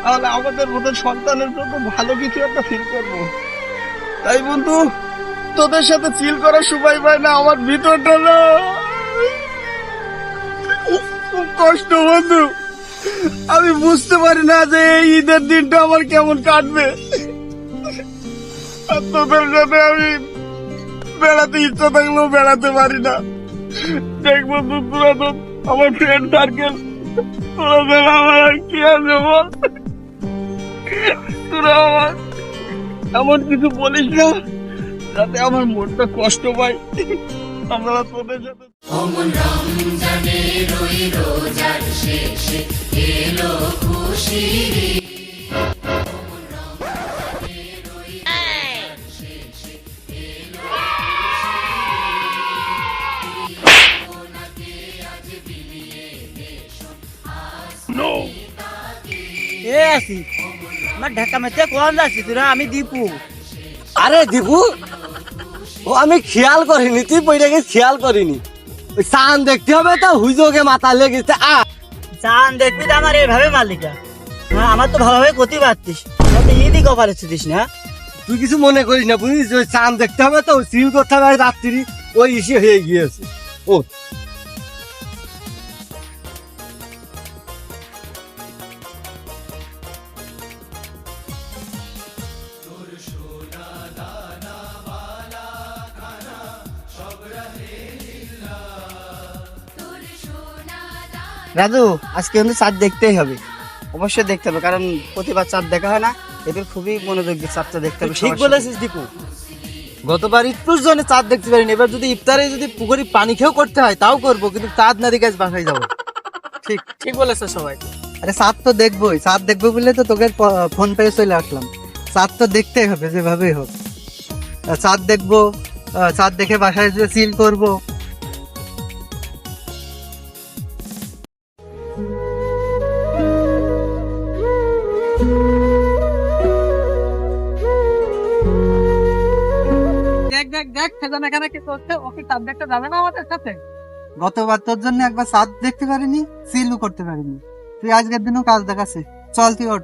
তাহলে আমাদের মতো সন্তানের জন্য ভালো কিছু একটা ফিল করবো। তাই বন্ধু, তোদের সাথে চিল করার সময় পাই না, আমার ভিতরটা না খুব কষ্ট বন্ধু। আমি বুঝতে পারি না যে এই ঈদের দিনটা আমার কেমন কাটবে। আর তোদের সাথে আমি বেড়াতে ইচ্ছা থাকলেও বেড়াতে পারি না। দেখ বন্ধু, তোরা তো আমার ফ্রেন্ড সার্কেল, তোরা দেখ আমার আর কি আছে বল। তোরা আমার এমন কিছু বলিস না যাতে আমার মনটা কষ্ট পায়। আমরা তোদের সাথে অমন রমজানের ওই রোজার শেষে এলো খুশির ঈদ। অমন রমজানের ওই রোজার শেষে এলো খুশির ঈদ। ওনাকে আজ বিলিয়ে দেশন এ আছি আমার ঢাকা মেতে কোন যাচ্ছি তোরা? আমি দীপু। আরে দীপু, ও আমি খেয়াল করিনি, তুই বইটা খেয়াল করিনি। ওই চাঁদ দেখতে হবে তো, হুজোকে মাথা লেগেছে। চান দেখবি তো আমার এইভাবে মালিকা। হ্যাঁ, আমার তো ভালোভাবে ক্ষতি পাচ্ছিস, ঈদই কপারে ছিস না। তুই কিছু মনে করিস না, বুঝিস? ওই চাঁদ দেখতে হবে তো, সিল করতে হবে রাত্রি, ওই ইসে হয়ে গিয়েছে। ও রাজু, আজকে কিন্তু চাঁদ দেখতেই হবে, অবশ্যই দেখতে হবে, কারণ প্রতিবার চাঁদ দেখা হয় না। এদের খুবই মনোযোগ দিয়ে চাঁদটা দেখতে হবে। ঠিক বলেছিস দীপু, গতবার ইফতার জন্য চাঁদ দেখতে পারিনি, এবার যদি ইফতারে যদি পুকুরে পানি খেয়েও করতে হয় তাও করবো, কিন্তু চাঁদ না দেখে আজ বাসায় যাবো। ঠিক ঠিক বলেছে সবাই। আরে চাঁদ তো দেখবোই, চাঁদ দেখবো বলে তো তোকে ফোন পেয়ে চলে আসলাম। চাঁদ তো দেখতেই হবে যেভাবেই হোক। চাঁদ দেখবো, চাঁদ দেখে বাসায় যে সিল করবো। দেখ দেখ দেখ, খেজান এখানে কি করছে? ওকে চাঁদ দেখতে যাবে না আমাদের সাথে? গতবার তোর জন্য একবার চাঁদ দেখতে পারিনি, সিলও করতে পারিনি, তুই আজকের দিনও কাজ দেখাচ্ছে। চল তুই ওঠ।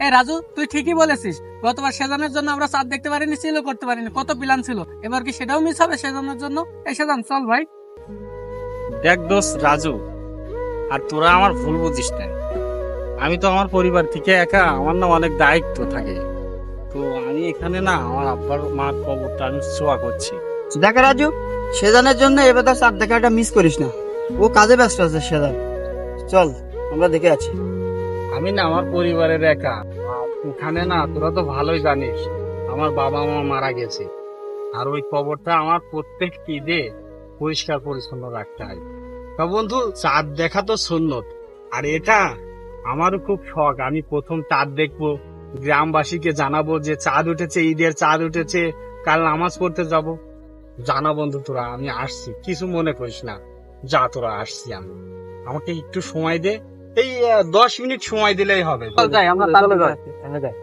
এ রাজু, তুই ঠিকই বলেছিস। গতবার সেজানের জন্য আমরা চাঁদ দেখতে পারিনি, সিলও করতে পারিনি, কত প্ল্যান ছিল। এবার কি সেটাও মিস হবে সেজানের জন্য? এই সেজান চল ভাই। দেখ দোস্ত রাজু, আর তোরা আমার ভুল বুঝিস না। আমি তো আমার পরিবার থেকে একা, আমার না অনেক দায়িত্ব থাকে। তো আমি এখানে না আমার আব্বার মার কবরটা আমি ছোঁয়া করছি। দেখ রাজু, সেজানের জন্য এবার চাঁদ দেখাটা মিস করিস না, ও কাজে ব্যস্ত আছে সেজান। চল, আমরা দেখে আছি। আমি না আমার পরিবারের একা, আর এখানে না তোরা তো ভালোই জানিস আমার বাবা মা মারা গেছে, আর ওই কবরটা আমার প্রত্যেক ঈদে পরিষ্কার পরিচ্ছন্ন রাখতে হয়। তা বন্ধু, চাঁদ দেখা তো সুন্নত, আর এটা আমারও খুব শখ। আমি প্রথম চাঁদ দেখবো, গ্রামবাসীকে জানাবো যে চাঁদ উঠেছে, ঈদের চাঁদ উঠেছে, কাল নামাজ পড়তে যাব। জানা বন্ধু তোরা, আমি আসছি, কিছু মনে করিস না। যা তোরা, আসছি আমি, আমাকে একটু সময় দে, এই 10 মিনিট সময় দিলেই হবে। যাই, আমরা তাহলে যাই।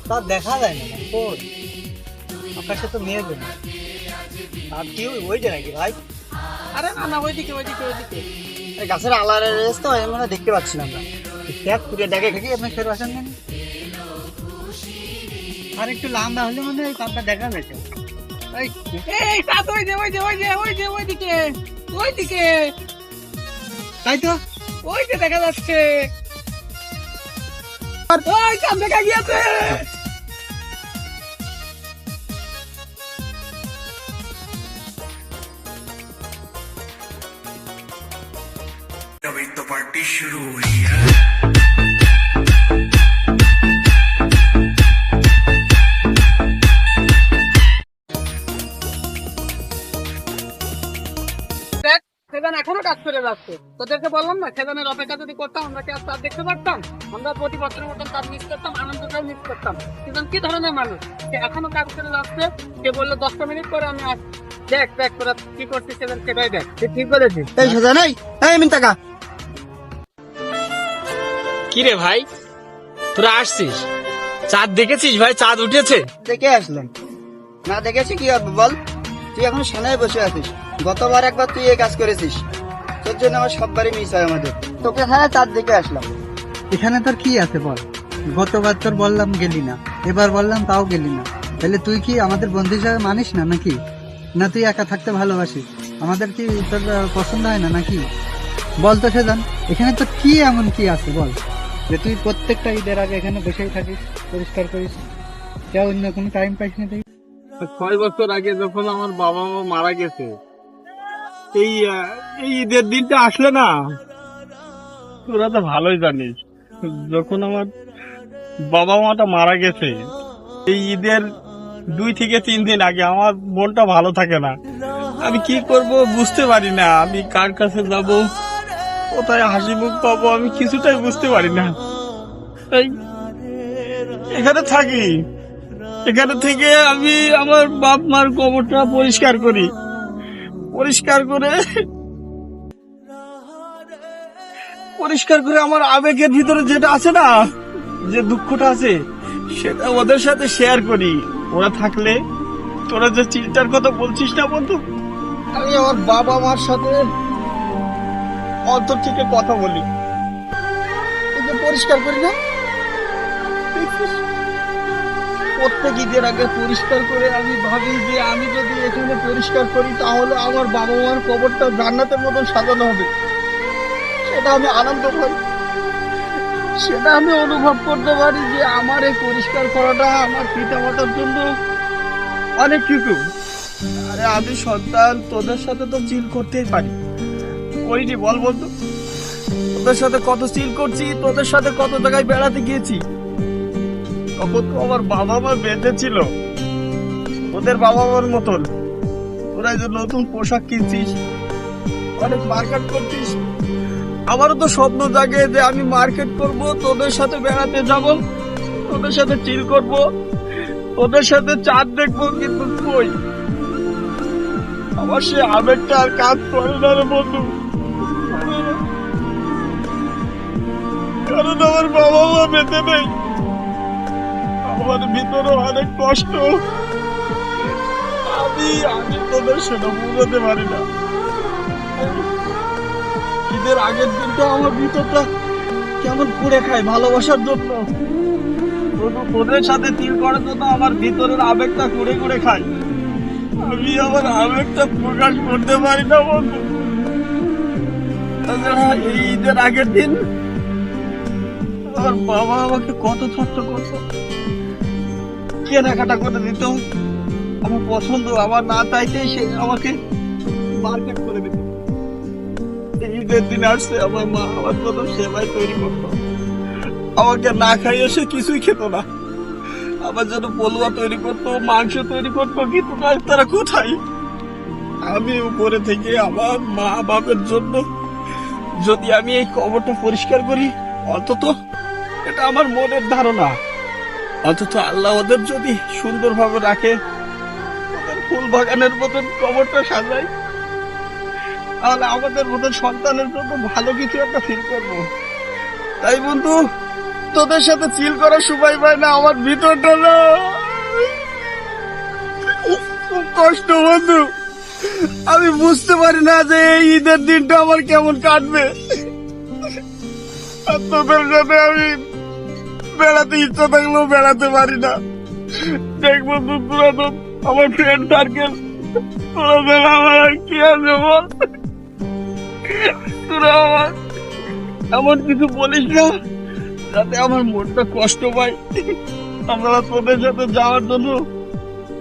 তা দেখা যায় না তোর আকাশে তো মেয়ে না। আর কি ওই যে নাকি ভাই? আরে না না, ওইদিকে ওইদিকে ওইদিকে। এই গাছের আলার তো আমরা দেখতে পাচ্ছিলাম না। দেখ পুরো ডেকে খেয়ে আপনি ফের আসেন কেন? আর একটু লম্বা হলে মানে ওই কাপটা দেখা যেত। এই এই চাঁদ, ওই যে ওই যে ওই যে ওই যে ওইদিকে ওইদিকে, তাই তো ওই যে দেখা যাচ্ছে। ওই চাঁদ দেখা গিয়েছে। अभी तो पार्टी शुरू हुई है। দেখ, সেজান এখনো কাজ করে যাচ্ছে। তোদেরকে বললাম না, সেজানের অপেক্ষা যদি করতাম আমরা কি আর চাঁদ দেখতে পারতাম? আমরা প্রতি বছরের মতন কাজ মিস করতাম, আনন্দটাও মিস করতাম। সেজান কি ধরনের মানুষ, সে এখনো কাজ করে যাচ্ছে। সে বললো 10 মিনিট পরে আমি আসছি। দেখ দেখ, তোরা কি করছিস সেজান, সেটাই দেখ। তুই ঠিক বলেছিস। এই সাজা নাই, এই মিন টাকা কিরে ভাই, তোরা আসছিস? চাঁদ দেখেছিস ভাই? চাঁদ উঠেছে? দেখে আসলাম। না দেখেছি কি হবে বল? তুই এখন সেনায় বসে আছিস। গতবার একবার তুই এই কাজ করেছিস, তোর জন্য আমার সববারই মিস হয় আমাদের। তোকে হ্যাঁ চাঁদ দেখে আসলাম। এখানে তোর কি আছে বল? গতবার তোর বললাম গেলি না, এবার বললাম তাও গেলি না। তাহলে তুই কি আমাদের বন্ধু হিসাবে মানিস না নাকি? না তুই একা থাকতে ভালোবাসিস? আমাদের কি তোর পছন্দ হয় না নাকি? বল তো সেজান, এখানে তোর কি এমন কি আছে বল, যে তুই প্রত্যেকটা ঈদের আগে এখানে বসেই থাকিস, পরিষ্কার করিস? কেউ অন্য কোনো টাইম পাইস না তুই? 6 বছর আগে যখন আমার বাবা মা মারা গেছে, এই ঈদের দিনটা আসলে না, তোরা তো ভালোই জানিস, যখন আমার বাবা মাটা মারা গেছে এই ঈদের 2 থেকে 3 দিন আগে আমার মনটা ভালো থাকে না। আমি কি করব বুঝতে পারি না, আমি কার কাছে যাব, কোথায় হাসি মুখ পাবো, আমি কিছুটাই বুঝতে পারি না। তাই এখানে থাকি, এখানে থেকে আমি আমার বাপ মার কবরটা পরিষ্কার করি, পরিষ্কার করে আমার আবেগের ভিতরে যেটা আছে না, যে দুঃখটা আছে, সেটা ওদের সাথে শেয়ার করি। ওরা থাকলে, তোরা যে চিন্তার কথা বলছিস না বন্ধু, আমি আমার বাবা মার সাথে অন্তর থেকে কথা বলি, এই যে পরিষ্কার করি না, দেখছিস? প্রত্যেক ঈদের আগে পরিষ্কার করে আমি ভাবি যে আমি যদি এখানে পরিষ্কার করি তাহলে আমার বাবা মার কবরটা জান্নাতের মতন সাজানো হবে। সেটা আমি আনন্দ পাই, সেটা আমি অনুভব করতে পারি যে আমার এই পরিষ্কার করাটা আমার পিতা মাতার জন্য অনেক কিছু। আরে আমি সন্তান, তোদের সাথে তো চিল করতেই পারি, করিনি বল বন্ধু? তোদের সাথে কত চিল করছি, তোদের সাথে কত জায়গায় বেড়াতে গিয়েছি। তখন তো আমার বাবা মা বেঁচে ছিল, ওদের বাবা মার মতন। তোরা যে নতুন পোশাক কিনছিস, অনেক মার্কেট করছিস, আমারও তো স্বপ্ন জাগে যে আমি মার্কেট করব, তোদের সাথে বেড়াতে যাব, তোদের সাথে চিল করব, তোদের সাথে চাঁদ দেখবো। কিন্তু কই, আমার সে আবেগটা আর কাজ করে না রে বন্ধু, কারণ আমার বাবা মা বেঁচে নেই। আমার ভিতরে অনেক কষ্ট, আমি তোদের সেটা বুঝাতে পারি না। ঈদের আগের দিনটা আমার ভিতরটা কেমন পুড়ে খায় ভালোবাসার জন্য, তোদের সাথে তিল করার জন্য আমার ভিতরের আবেগটা কুড়ে কুড়ে খায়। আমি আমার আবেগটা প্রকাশ করতে পারি না বন্ধু। তাছাড়া এই ঈদের আগের দিন আমার বাবা আমাকে কত ছোট্ট করতো, কেনাকাটা করে দিত, আমার পছন্দ আমার না চাইতেই সে আমাকে মার্কেট করে দিত। ঈদের দিন আসছে আমার মা আমার প্রথম সেমাই তৈরি করতো, আমাকে না খাইয়ে সে কিছুই খেত না, আমার জন্য পলুয়া তৈরি করতো, মাংস তৈরি করতো, কিন্তু তারা কোথায়? আমি উপরে থেকে আমার মা বাপের জন্য যদি আমি এই কবরটা পরিষ্কার করি, অন্তত এটা আমার মনের ধারণা, অন্তত আল্লাহ ওদের যদি সুন্দরভাবে রাখে, ওদের ফুল বাগানের মতন কবরটা সাজাই, তাহলে আমাদের মতন সন্তানের জন্য ভালো কিছু একটা ফিল করবো। তাই বন্ধু, তোদের সাথে চিল করার সময় পাই না, আমার ভিতরটা না খুব কষ্ট বন্ধু। আমি বুঝতে পারি না যে এই ঈদের দিনটা আমার কেমন কাটবে, আর তোদের সাথে আমি বেড়াতে ইচ্ছা থাকলেও বেড়াতে পারি না। দেখ বন্ধু, তোরা তো আমার ফ্রেন্ড সার্কেল, তোরা বেলা আমার আর কি আছে বল? তোরা আমার এমন কিছু বলিস না যাতে আমার মনটা কষ্ট পায়। আমরা তোদের সাথে যাওয়ার জন্য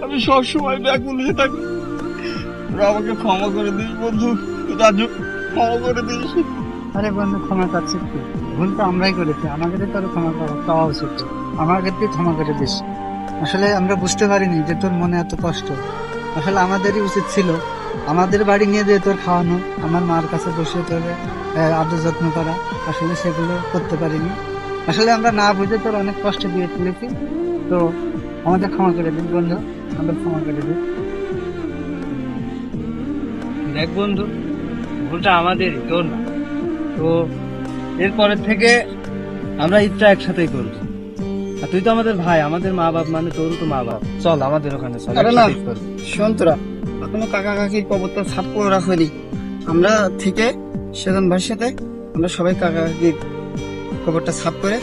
আমি সবসময় ব্যাকুল হয়ে থাকি। তোরা আমাকে ক্ষমা করে দিস বন্ধু, রাজু, ক্ষমা করে দিস। আরে বন্ধু, ক্ষমা চাচ্ছি কি? ভুল তো আমরাই করেছি, আমাদের তোর ক্ষমা চাওয়া উচিত, আমাকে তুই ক্ষমা করে দিস। আসলে আমরা বুঝতে পারিনি যে তোর মনে এত কষ্ট। আসলে আমাদেরই উচিত ছিল আমাদের বাড়ি নিয়ে যেয়ে তোর খাওয়ানো, আমার মার কাছে বসে তোর আদর যত্ন করা, আসলে সেগুলো করতে পারিনি। আসলে আমরা না বুঝে তোর অনেক কষ্ট দিয়ে তুলেছি, তো আমাদের ক্ষমা করে দিন বন্ধু, আমাদের ক্ষমা করে দিন। দেখ বন্ধু, ভুলটা আমাদেরই, তোর না। তো এরপরের থেকে আমরা ঈদটা একসাথেই করবো। আর তুই তো আমাদের ভাই, আমাদের মা বাপ মানে তোরও তো মা বাপ। চল আমাদের ওখানে চল, আরে না একসাথে ঈদ করবো। শোন তোরা, এখনো কাকা কাকির কবরটা সাফ করে রাখেনি। আমরা থেকে সেজন ভাইয়ের সাথে আমরা সবাই কাকা কাকির কবরটা সাফ করে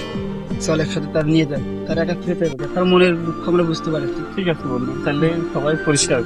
চল একসাথে তার নিয়ে যাই। তার একা খেতে হবে, তার মনের দুঃখ আমরা বুঝতে পারি। ঠিক আছে বন্ধু, তাহলে সবাই পরিষ্কার